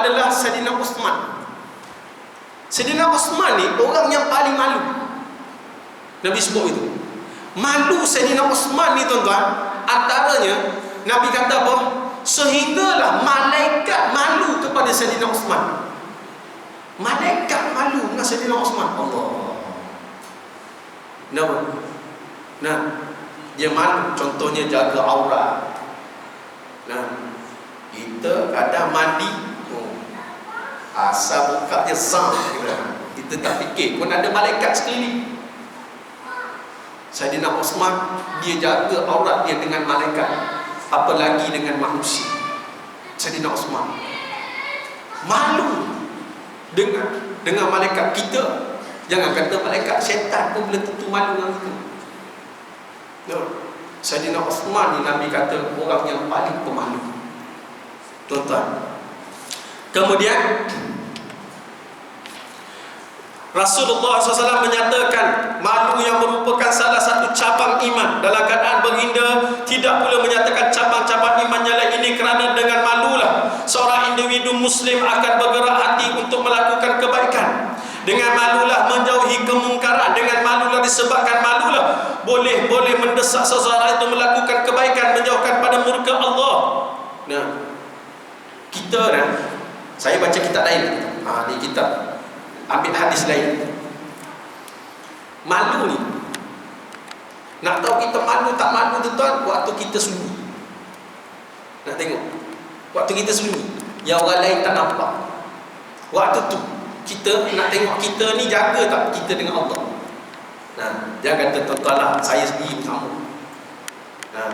adalah Sayyidina Uthman. Sayyidina Uthman ni orang yang paling malu. Nabi sebut itu. Malu Sayyidina Uthman ni tuan-tuan, antaranya Nabi kata apa? Sehinggalah malaikat malu kepada Sayyidina Uthman. Malaikat malu dengan Sayyidina Uthman. Allah. Kenapa? Nah, dia malu. Contohnya jaga aurat. Nah, kita kadang mandi, asal buka dia sang, kita tak fikir pun ada malaikat sekeliling. Sayyidina Uthman, dia jaga aurat dia dengan malaikat, apalagi dengan manusia. Sayyidina Uthman malu dengan malaikat. Kita jangan kata malaikat, syaitan pun boleh tentu malu dengan kita. No. Sayyidina Uthman ni Nabi kata orang yang paling pemalu, tuan-tuan. Kemudian Rasulullah SAW menyatakan malu yang merupakan salah satu cabang iman. Dalam keadaan baginda tidak pula menyatakan cabang-cabang iman yang lain ini, kerana dengan malulah seorang individu muslim akan bergerak hati untuk melakukan kebaikan. Dengan malulah menjauhi kemungkaran. Dengan malulah, disebabkan malulah boleh mendesak seseorang itu melakukan kebaikan, menjauhkan pada murka Allah. Nah, kita saya baca kitab lain. Ni kitab, ambil hadis lain. Malu ni, nak tahu kita malu tak malu tuan-tuan, waktu kita sunyi. Nak tengok waktu kita sunyi, yang orang lain tak nampak. Waktu tu kita nak tengok kita ni jaga tak kita dengan Allah. Nah, jangan kata tuan-tuan lah, saya sendiri sama. Nah,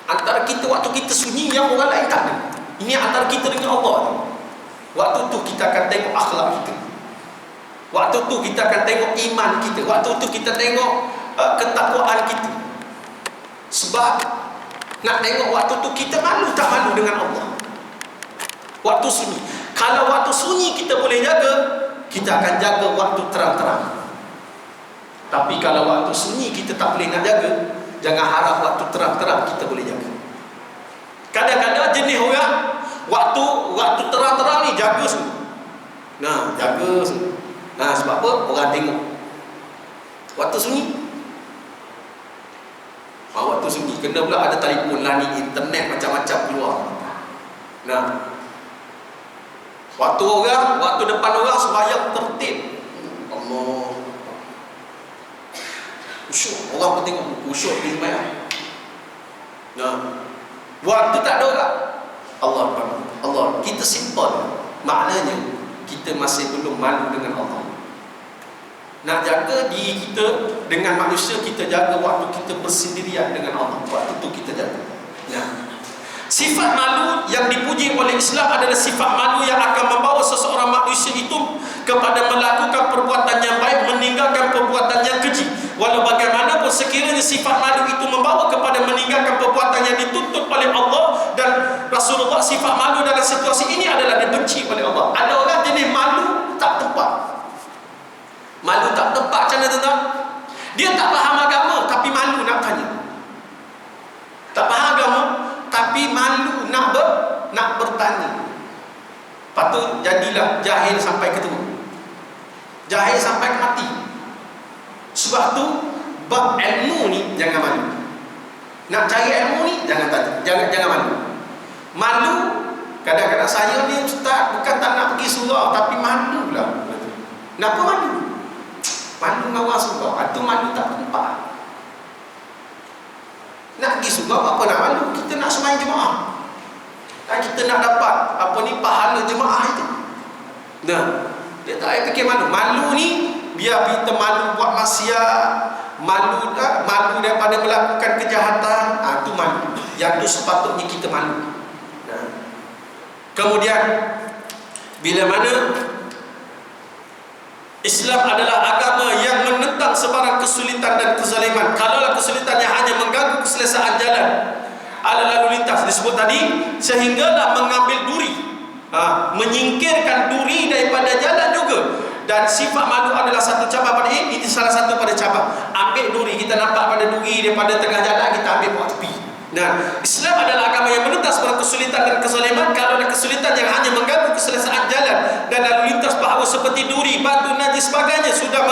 antara kita waktu kita sunyi, yang orang lain tak ada. Ini antara kita dengan Allah. Waktu tu kita akan tengok akhlak kita. Waktu tu kita akan tengok iman kita. Waktu tu kita tengok ketakwaan kita. Sebab nak tengok waktu tu kita malu tak malu dengan Allah. Waktu sunyi. Kalau waktu sunyi kita boleh jaga, kita akan jaga waktu terang-terang. Tapi kalau waktu sunyi kita tak boleh nak jaga, jangan harap waktu terang-terang kita boleh jaga. Kadang-kadang jenis orang waktu terang-terang ni jaga semua. Nah, jaga semua. Nah, sebab apa? Orang tengok. Waktu sunyi, waktu sunyi kena pula ada telefon lah ni, internet macam-macam keluar. Nah, waktu depan orang sembahyang tertib. Allah, khusyuk. Orang pun tengok khusyuk di sembahyang. Nah, waktu tak ada orang, Allah, kita simple. Maknanya kita masih belum malu dengan Allah. Nak jaga diri kita dengan manusia, kita jaga waktu kita bersendirian dengan Allah. Waktu tu kita jaga. Nah, sifat malu yang dipuji oleh Islam adalah sifat malu yang akan membawa seseorang manusia itu kepada melakukan perbuatan yang baik, meninggalkan perbuatan yang keji. Walau bagaimanapun sekiranya sifat malu itu membawa kepada meninggalkan perbuatan yang dituntut oleh Allah dan Rasulullah, sifat malu dalam situasi ini adalah dibenci oleh Allah. Ada orang jenis malu tak tepat. Malu tak tepat macam mana tuan-tuan? Dia tak faham agama tapi malu nak tanya. Tak faham agama tapi malu nak bertanya. Lepas tu jadilah jahil sampai ke tua. Jahil sampai ke mati. Sebab tu bab ilmu ni jangan malu. Nak cari ilmu ni jangan malu. Malu kadang-kadang saya ni ustaz bukan tak nak pergi surau tapi malu lah. Kenapa malu? Malu dengan orang surau. Itu malu tak tempat. Nak pergi surau apa nak malu? Kita nak sembahyang jemaah. Kita nak dapat pahala jemaah itu. Nah, dia tak payah fikir malu. Malu ni biar kita malu buat maksiat, malu daripada melakukan kejahatan, itu malu. Yang tu sepatutnya kita malu. Nah. Kemudian bila mana Islam adalah agama yang menentang sebarang kesulitan dan kezaliman. Kalaulah kesulitannya hanya mengganggu keselesaan jalan lalu lintas disebut tadi, sehinggalah mengambil duri, menyingkirkan duri daripada jalan juga. Dan sifat malu adalah satu cabang pada ini salah satu pada cabang. Ambil duri, kita nampak pada duri daripada tengah jalan, kita ambil buat tepi. Nah, Islam adalah agama yang menentang sebarang kesulitan dan kezaliman. Kalau ada kesulitan yang hanya mengganggu keselesaan seperti duri, batu, najis sebagainya sudah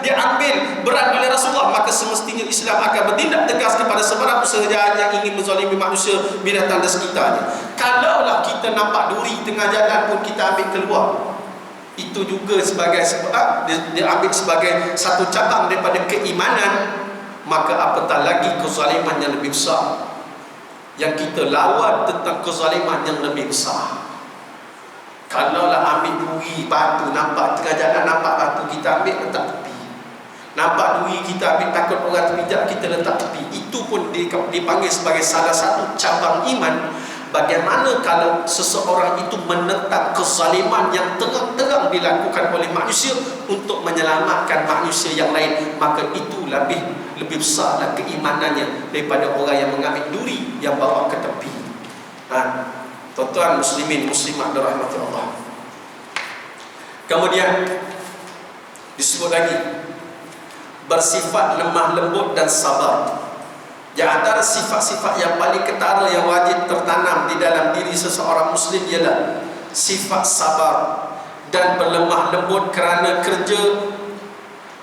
diambil berat oleh Rasulullah, maka semestinya Islam akan bertindak tegas kepada sebarang usaha jahat yang ingin menzalimi manusia, binatang dan sekitarnya. Kalaulah kita nampak duri tengah jalan pun kita ambil keluar, itu juga sebagai sebab diambil sebagai satu cabang daripada keimanan, maka apatah lagi kezaliman yang lebih besar yang kita lawan tentang kezaliman yang lebih besar. Kalaulah ambil duri, batu, nampak tengah jalan nampak batu, kita ambil letak tepi. Nampak duri, kita ambil, takut orang terpijak, kita letak tepi. Itu pun dipanggil sebagai salah satu cabang iman. Bagaimana kalau seseorang itu menentang kezaliman yang terang-terang dilakukan oleh manusia untuk menyelamatkan manusia yang lain, maka itu lebih besarlah keimanannya daripada orang yang mengambil duri yang bawa ke tepi. Tuan-tuan muslimin muslimat dirahmati Allah. Kemudian disebut lagi bersifat lemah lembut dan sabar. Di antara sifat-sifat yang paling ketara yang wajib tertanam di dalam diri seseorang muslim ialah sifat sabar dan berlemah lembut, kerana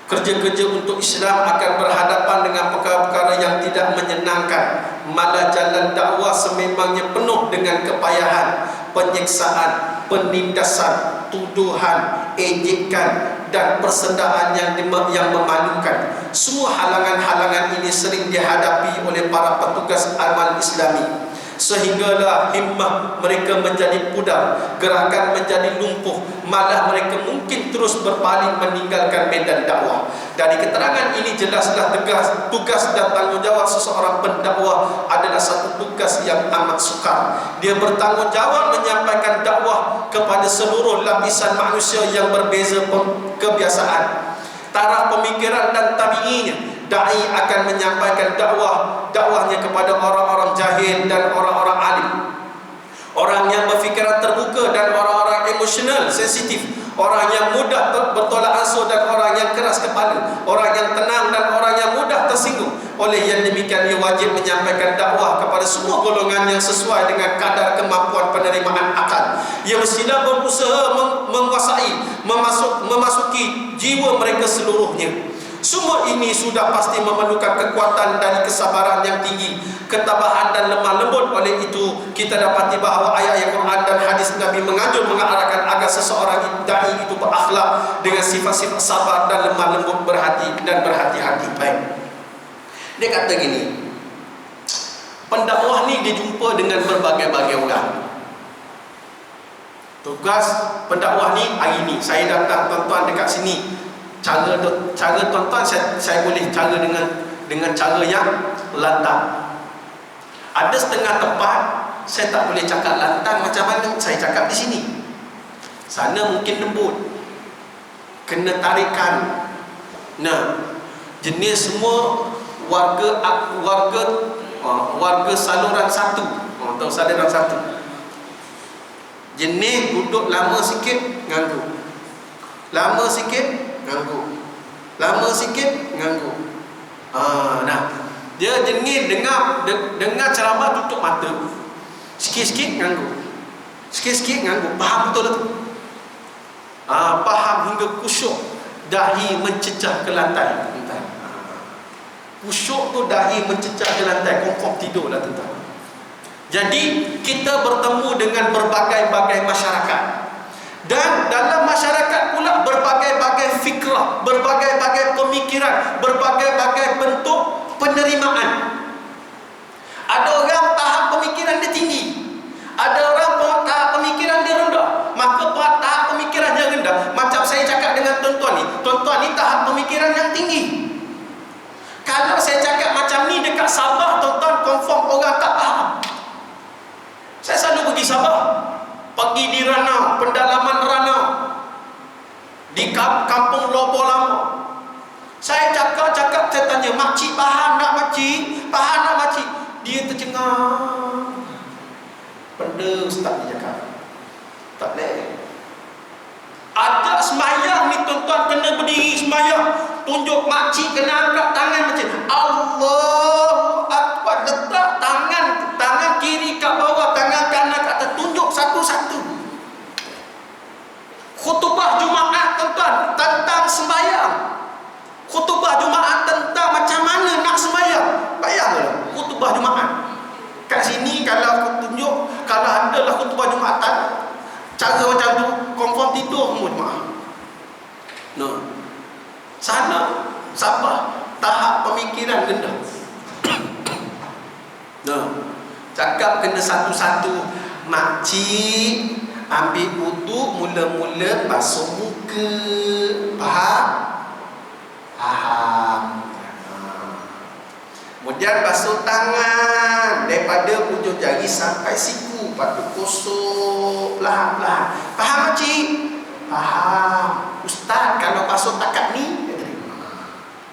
kerja-kerja untuk Islam akan berhadapan dengan perkara-perkara yang tidak menyenangkan. Malah jalan dakwah sememangnya penuh dengan kepayahan, penyiksaan, penindasan, tuduhan, ejekan dan persendaan yang memalukan. Semua halangan-halangan ini sering dihadapi oleh para petugas amal Islami, sehinggalah himmah mereka menjadi pudar, gerakan menjadi lumpuh, malah mereka mungkin terus berpaling meninggalkan medan dakwah. Dari keterangan ini jelaslah tegas tugas dan tanggungjawab seseorang pendakwah adalah satu tugas yang amat sukar. Dia bertanggungjawab menyampaikan dakwah kepada seluruh lapisan manusia yang berbeza kebiasaan, taraf pemikiran dan tabi'inya. Dai akan menyampaikan dakwahnya kepada orang-orang jahil dan orang-orang alim, orang yang berfikiran terbuka dan orang-orang emosional sensitif, orang yang mudah bertolak ansur dan orang yang keras kepala, orang yang tenang dan orang yang mudah tersinggung. Oleh yang demikian, ia wajib menyampaikan dakwah kepada semua golongan yang sesuai dengan kadar kemampuan penerimaan akal. Ia mestilah berusaha menguasai, memasuki jiwa mereka seluruhnya. Semua ini sudah pasti memerlukan kekuatan dari kesabaran yang tinggi, ketabahan dan lemah lembut. Oleh itu, kita dapati bahawa ayat-ayat Quran dan hadis Nabi mengarahkan agar seseorang dai itu berakhlak dengan sifat-sifat sabar dan lemah lembut, berhati-hati. Baik. Dia kata gini, pendakwah ni dia jumpa dengan berbagai-bagai orang. Tugas pendakwah ni hari ni, saya datang tuan-tuan dekat sini. Cara tuan-tuan saya boleh cara dengan cara yang lantang. Ada setengah tempat saya tak boleh cakap lantang macam mana saya cakap di sini. Sana mungkin lembut, kena tarikan. Nah, jenis semua warga saluran satu, atau saluran satu. Jenis duduk lama sikit ganggu, lama sikit ganggu, lama sikit ganggu. Nah, dia jenis dengar ceramah tutup mata, sikit-sikit ganggu, sikit-sikit ganggu. Faham betul tu? Faham hingga kusyuk, dahi mencecah ke lantai. Kusyuk tu dahi mencecah ke lantai, confirm tidur lah tuan-tuan. Jadi kita bertemu dengan berbagai-bagai masyarakat, dan dalam masyarakat pula berbagai-bagai fikrah, berbagai-bagai pemikiran, berbagai-bagai bentuk penerimaan. Ada orang tahap pemikiran dia tinggi, ada orang tahap pemikiran dia rendah. Maka tahap pemikiran yang rendah, macam saya cakap dengan tuan-tuan ni tahap pemikiran yang tinggi. Kalau saya cakap macam ni dekat Sabah, tuan-tuan confirm orang tak faham. Saya selalu pergi Sabah, pergi di Ranau, pendalaman Ranau, di kampung Lobo Lama. Saya cakap, saya tanya, makcik faham tak makcik? Faham tak makcik? Dia tercengang. Benda ustaz dia cakap tak boleh. Ada semayang ni tuan-tuan, kena berdiri semayang, tunjuk makcik kena angkat tangan macam Allahu Akbar, letak tangan kiri kat bawah, tangan kanan kat atas, tunjuk satu-satu. Khutbah Jumaat tuan-tuan khutbah tentang sembahyang. Khutbah Jumaat tentang macam mana nak sembahyang. Bayanglah khutbah Jumaat. Kat sini kalau aku tunjuk, kalau adalah khutbah Jumatan, cara macam tu confirm tidur semua jemaah. No. Sana Sabah tahap pemikiran rendah. No. Cakap kena satu-satu. Makcik ambil wudu, mula-mula basuh muka. Faham? Faham. Kemudian basuh tangan daripada ujung jari sampai siku, lepas tu gosok perlahan-lahan. Faham makcik? Faham. Ustaz, kalau basuh takat ni,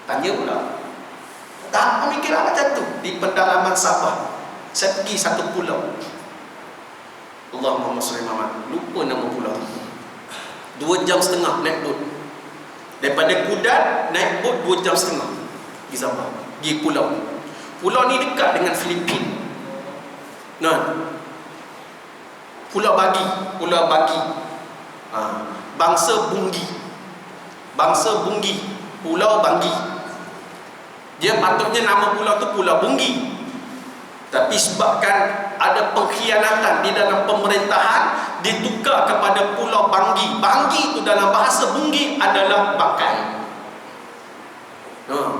tanya pula. Tak pemikiran macam tu. Di pedalaman Sabah, saya pergi satu pulau, Allahumma salli Muhammad, lupa nama pulau tu. 2 jam setengah naik bot. Daripada Kudat naik bot 2 jam setengah di Sabah, di pulau. Pulau ni dekat dengan Filipina. Nah, Pulau Bagi, Pulau Bagi. Bangsa Bungi. Bangsa Bungi, Pulau Banggi. Dia patutnya nama pulau tu Pulau Bungi. Tapi sebabkan ada pengkhianatan di dalam pemerintahan, ditukar kepada Pulau Banggi. Banggi itu dalam bahasa Bungi adalah bangkai.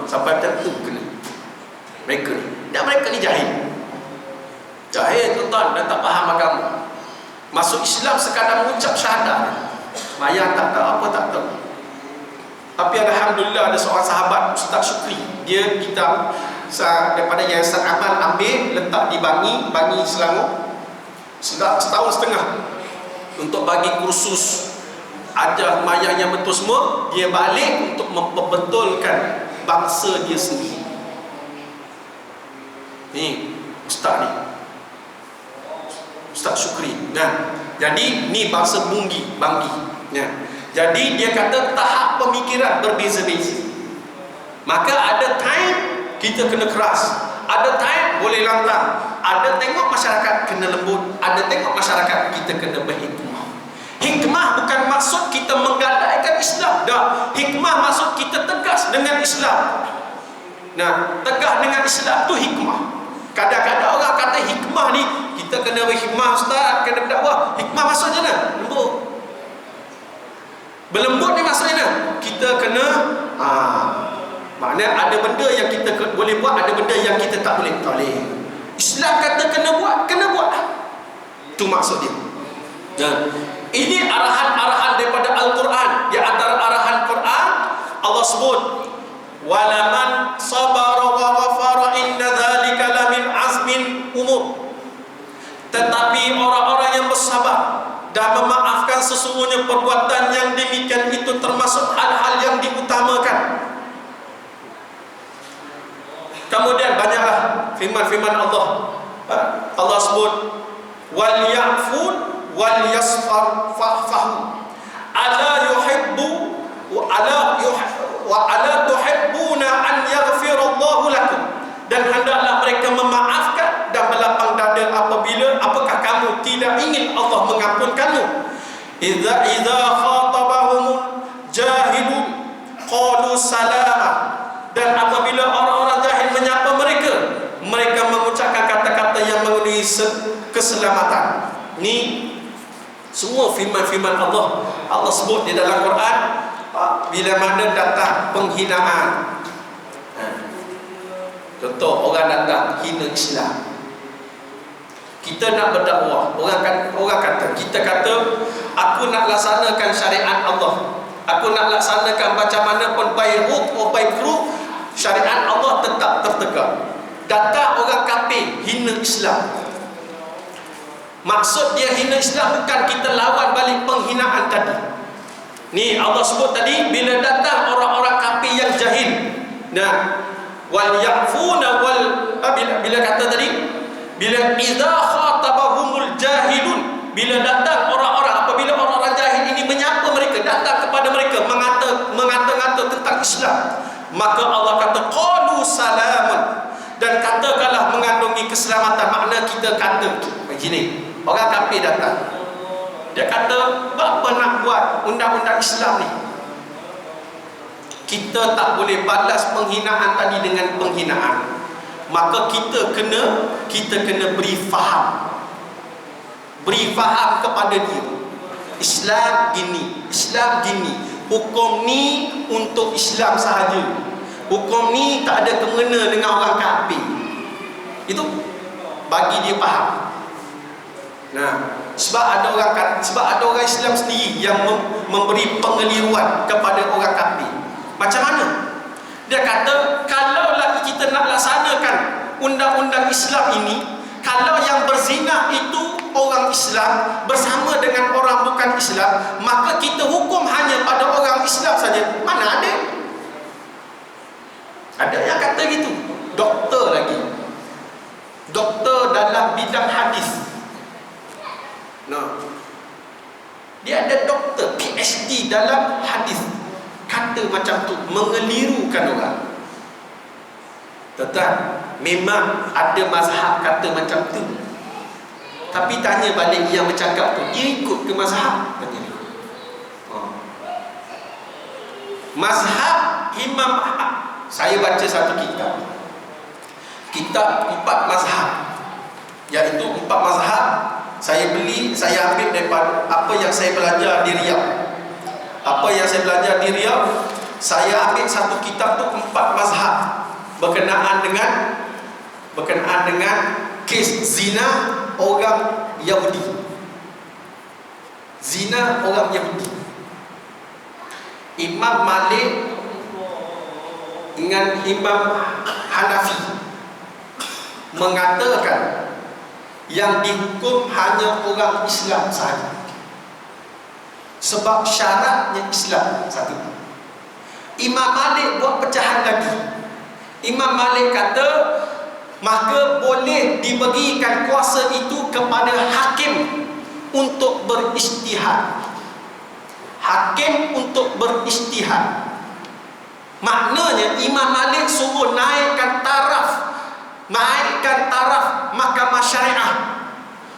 Sampai macam tu kena mereka ni. Dan mereka ni jahil. Jahil tuan-tuan, dan tak faham agama. Masuk Islam sekadar mengucap syahadat. Mayang tak tahu apa, tak tahu. Tapi alhamdulillah ada seorang sahabat, Ustaz Syukri. Dia kitab daripada Yayasan Amal ambil, letak di Bangi Selangor. Setahun setengah untuk bagi kursus ajar mayang yang betul semua. Dia balik untuk memperbetulkan bangsa dia sendiri. Ni Ustaz ni, Ustaz Syukri. Nah, jadi ni bangsa Banggi. Ya. Jadi dia kata tahap pemikiran berbeza-beza. Maka ada time kita kena keras, ada time boleh lantang, ada tengok masyarakat kena lembut, ada tengok masyarakat kita kena berhikmah. Hikmah bukan maksud kita menggadaikan Islam. Dah, hikmah maksud kita tegas dengan Islam. Nah, tegas dengan Islam tu hikmah. Kadang-kadang orang kata hikmah ni kita kena berhikmah, ustaz, kena berdakwah. Hikmah maksudnya mana? Lembut. Berlembut ni maksudnya kita kena maknanya ada benda yang kita boleh buat, ada benda yang kita tak boleh. Islam kata kena buat, kena buat. Itu maksud dia. Dan ini arahan-arahan daripada Al-Quran. Di antara arahan Quran, Allah sebut walaman sabara wa ghafara inna dzalika lamin azmin umur. Tetapi orang-orang yang bersabar dan memaafkan, sesungguhnya perbuatan yang demikian itu termasuk hal-hal yang diutamakan. Kemudian banyaklah firman-firman Allah. Allah sebut wal ya'fun wal yasfar fa'fahu ala yuhibbu wa ala tuhibbuna an yaghfirallahu lakum. Dan hendaklah mereka memaafkan dan berlapang dada apakah kamu tidak ingin Allah mengampun kamu. Idza khatabahum jahilun qalu salama. Dan apabila orang-orang jahil menyapa mereka, mereka mengucapkan kata-kata yang mengandungi keselamatan. Ini semua firman-firman Allah. Allah sebut di dalam Quran bila mana datang penghinaan. Contoh, orang datang hina Islam, kita nak berdakwah, orang kata, kita kata aku nak laksanakan syariat Allah, aku nak laksanakan macam mana pun baik kru, syariat Allah tetap tertegak. Datang orang kafir hina Islam, maksud dia hina Islam bukan kita lawan balik penghinaan tadi. Ni Allah sebut tadi, bila datang orang-orang kafir yang jahil, nah, wal ya'funa bila kata tadi, bila idza khatabahumul jahilun, bila datang orang-orang, apabila orang-orang jahil ini menyapa mereka, datang kepada mereka mengata-ngata tentang Islam, maka Allah kata qalu salaman, dan katakanlah mengandungi keselamatan. Makna kita kata begini, orang kafir datang, dia kata apa nak buat undang-undang Islam ni, kita tak boleh balas penghinaan tadi dengan penghinaan. Maka kita kena beri faham. Beri faham kepada dia. Islam gini. Hukum ni untuk Islam sahaja. Hukum ni tak ada kena dengan orang kafir. Itu bagi dia faham. Nah, sebab ada orang Islam sendiri yang memberi pengeliruan kepada orang kafir. Macam mana? Dia kata, kalau lagi kita nak laksanakan undang-undang Islam ini, kalau yang berzina itu orang Islam bersama dengan orang bukan Islam, maka kita hukum hanya pada orang Islam saja. Mana ada? Ada yang kata gitu. Doktor lagi. Doktor dalam bidang hadis. Nah, dia ada doktor PhD dalam hadis, kata macam tu, mengelirukan orang. Tuan-tuan, memang ada mazhab kata macam tu. Tapi tanya balik yang bercakap tu, dia ikut ke mazhab? Tanya dia. Mazhab Imam, saya baca satu kitab 4 mazhab, iaitu 4 mazhab. Saya ambil daripada apa yang saya belajar di Riyadh. Saya ambil satu kitab tu 4 mazhab berkenaan dengan kes zina orang Yahudi. Zina orang Yahudi. Imam Malik dengan Imam Hanafi mengatakan yang dihukum hanya orang Islam sahaja, sebab syaratnya Islam satu. Imam Malik buat pecahan lagi. Imam Malik kata, maka boleh diberikan kuasa itu kepada hakim untuk beristihad. Hakim untuk beristihad. Maknanya Imam Malik suruh naikkan taraf mahkamah syariah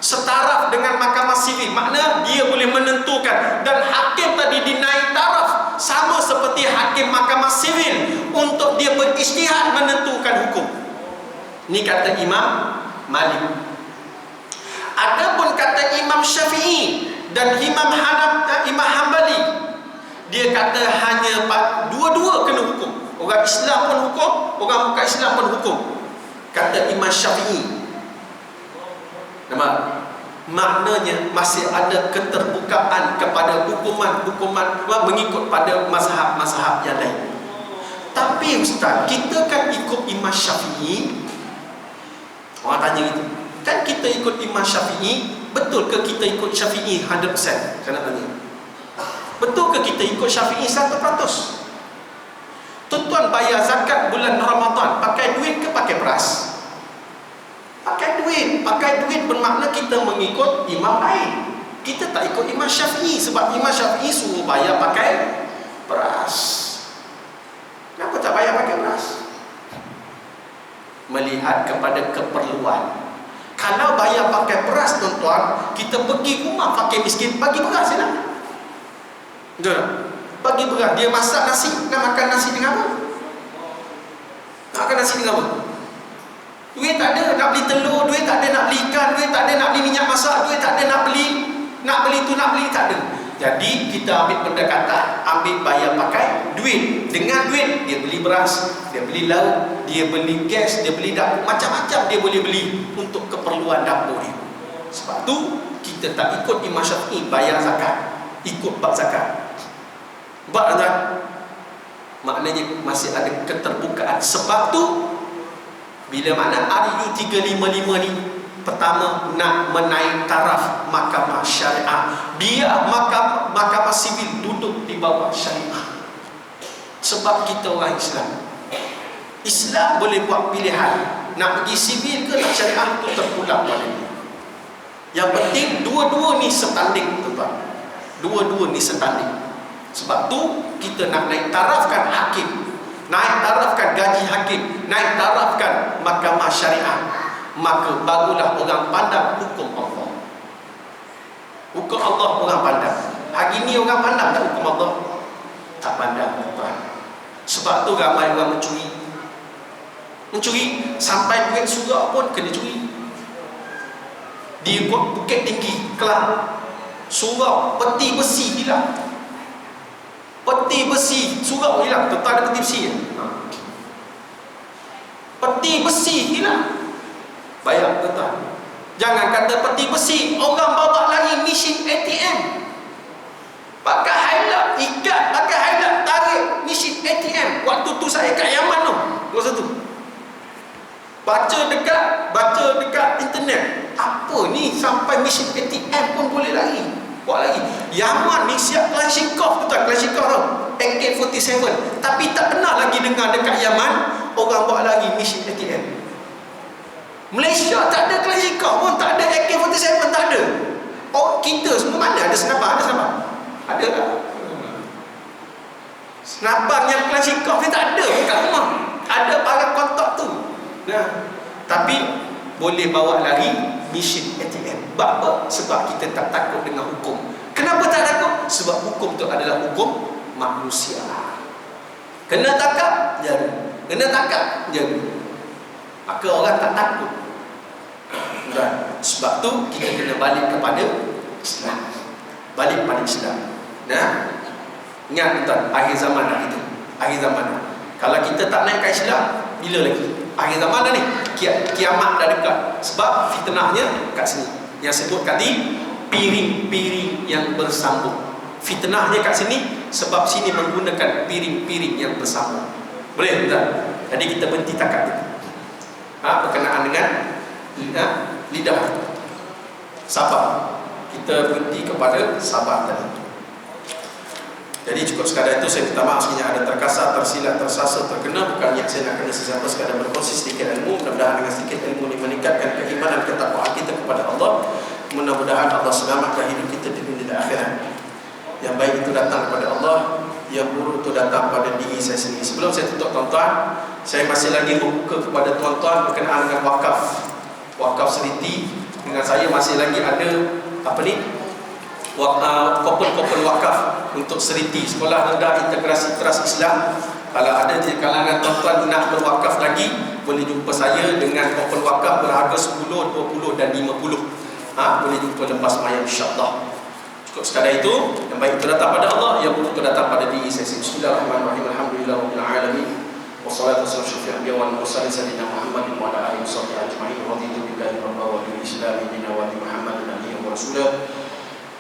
setaraf dengan mahkamah sivil. Makna dia boleh menentukan, dan hakim tadi dinaik taraf sama seperti hakim mahkamah sivil untuk dia beristihad menentukan hukum. Ini kata Imam Malik. Adapun kata Imam Syafi'i dan Imam Hambali, dia kata hanya dua-dua kena hukum. Orang Islam pun hukum, orang bukan Islam pun hukum. Kata Imam Syafi'i. Nampak? Maknanya masih ada keterbukaan kepada hukuman mengikut pada mazhab-mazhab yang lain. Tapi Ustaz, kita kan ikut Imam Syafi'i. Orang tanya gitu, kan kita ikut Imam Syafi'i, betul ke kita ikut Syafi'i 100%? Saya nak tanya, betul ke kita ikut Syafi'i 100%? Tuan-tuan bayar zakat bulan Ramadan pakai duit ke pakai beras? Pakai duit bermakna kita mengikut imam lain. Kita tak ikut Imam Syafi'i, sebab Imam Syafi'i suruh bayar pakai beras. Kenapa tak bayar pakai beras? Melihat kepada keperluan. Kalau bayar pakai beras, tuan-tuan, kita pergi rumah fakir miskin, bagi beras je nak. Betul? Bagi beras, dia masak nasi, nak makan nasi dengan apa? Nak makan nasi dengan apa? Duit tak ada nak beli telur, duit tak ada nak beli ikan, duit tak ada nak beli minyak masak, duit tak ada nak beli tu, nak beli, tak ada. Jadi kita ambil pendekatan, ambil bayar pakai duit. Dengan duit dia beli beras, dia beli lauk, dia beli gas, dia beli dapur, macam-macam dia boleh beli untuk keperluan dapur dia. Sebab tu kita tak ikut Imam Syafi'i bayar zakat, ikut bab zakat. Bab zakat maknanya masih ada keterbukaan. Sebab tu bila mana RU 355 ni pertama nak menaik taraf mahkamah syariah, biar mahkamah sivil duduk di bawah syariah. Sebab kita orang Islam boleh buat pilihan nak pergi sivil ke nak syariah, tu terpulang pada dia. Yang penting dua-dua ni setanding, tuan-tuan. Dua-dua ni setanding. Sebab tu kita nak naik tarafkan hakim, naik tarafkan gaji hakim, naik tarafkan mahkamah syariah, maka barulah orang pandang hukum Allah. Hukum Allah orang pandang. Hari ni orang pandang tak hukum Allah? Tak pandang, tuan. Sebab tu ramai orang mencuri sampai duit surau pun kena curi. Di Bukit Tinggi, Kelang, surau peti besi hilang. Peti besi surau hilang. Tuan ada peti besi ya? Peti besi hilang. Bayang tuan. Jangan kata peti besi, orang bawa lagi mesin ATM. Pakai highlight, ikat pakai highlight, tarik mesin ATM. Waktu tu saya kat Yaman tu, masa tu baca dekat internet, apa ni sampai mesin ATM pun boleh lagi, buat lagi. Yaman ni siap Kalashnikov tu tak, Kalashnikov tu AK-47, tapi tak pernah lagi dengar dekat Yaman orang buat lagi mesin ATM. Malaysia tak ada Kalashnikov pun, tak ada AK-47, tak ada. Oh, kita semua mana ada senapan? Ada senapan? Ada tak? Senapan yang Kalashnikov ni tak ada kat rumah. Ada barang kontak tu. Nah, tapi boleh bawa lagi mesin ATM. Sebab kita tak takut dengan hukum. Kenapa tak takut? Sebab hukum tu adalah hukum manusia. Kena tangkap, jaga. Kena tangkap, jaga. Maka orang tak takut. Dan sebab tu kita kena balik kepada Islam. Balik pada Islam. Nah, ingat tuan, akhir zaman dah itu. Akhir zaman dah. Kalau kita tak naik ke Islam, bila lagi? Akhir zaman dah ni. Kiamat dah dekat. Sebab fitnahnya kat sini. Yang sebut tadi, piring-piring yang bersambung. Fitnahnya kat sini sebab sini menggunakan piring-piring yang bersambung. Boleh tak? Jadi kita berhenti takat itu. Berkenaan dengan lidah. Sabar. Kita berhenti kepada sabar tadi. Jadi cukup sekadar itu. Saya minta maaf sekiranya ada terkasar, tersilap, tersasar, terkena. Bukan niat saya nak kena sesiapa, sekadar berkongsi sedikit ilmu. Mudah-mudahan dengan sedikit ilmu ini meningkatkan keimanan, ketakwaan kita kepada Allah. Mudah-mudahan Allah selamatkan hidup kita di dunia dan akhirat. Yang baik itu datang kepada Allah, yang buruk itu datang pada diri saya sendiri. Sebelum saya tutup tuan-tuan, saya masih lagi membuka kepada tuan-tuan berkenaan dengan wakaf. Wakaf Seriti. Dengan saya masih lagi ada kupon-kupon wakaf untuk Seriti, Sekolah Rendah Integrasi Teras Islam. Kalau ada di kalangan tuan-tuan nak berwakaf lagi, boleh jumpa saya dengan kupon wakaf berharga 10, 20 dan 50. Boleh jumpa lepas mayam, insya-Allah. Cukup sekadar itu. Yang baik itu datang pada Allah, yang buruk itu datang pada diri saya. Bismillahirrahmanirrahim. Alhamdulillahirabbil alamin. Wassalatu wassalamu ala asyrofil anbiya'i wal mursalin sayyidina Muhammadin wa ala alihi washabbihi ajma'in. Raditu billahi rabban wa bil islami dinan wa bi Muhammadin nabiyyan wa rasulah.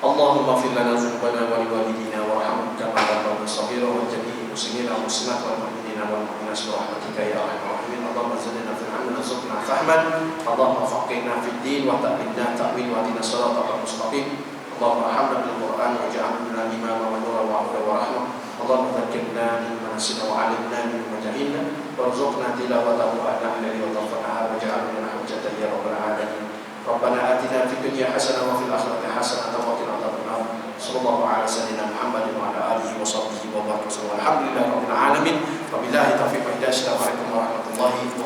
Allahumma ighfir lana dzunubana wa liwalidina warhamhum kama rabbayana shaghira wa jami'il muslimina wal muslimat wal mu'minina wal mu'minat bi rahmatika ya arhamar rahimin. Allahumma zidna fil ilmi warzuqna fahman. Allahumma faqihna fid din wa ta'limna ta'wil wa ahdina siratal mustaqim. Allahumma arhamna bil Qur'an waj'alna imama wa nuran wa hudan wa rahmah. Allahumma dhakkirna mimma nasina wa 'allimna mimma jahilna warzuqna tilawatahu ana alladhi waqafna waj'alna lana hujjatan ya rabbal alamin. Rabbana atina fid dunya hasanah wa fil akhirati hasanah wa qina adzabannar. Sallallahu ala sayyidina Muhammadin wa ala alihi wa sahbihi wa baraka. Alhamdulillahirabbil alamin. Wabillahi taufiq wal hidayah. Assalamualaikum warahmatullahi wabarakatuh.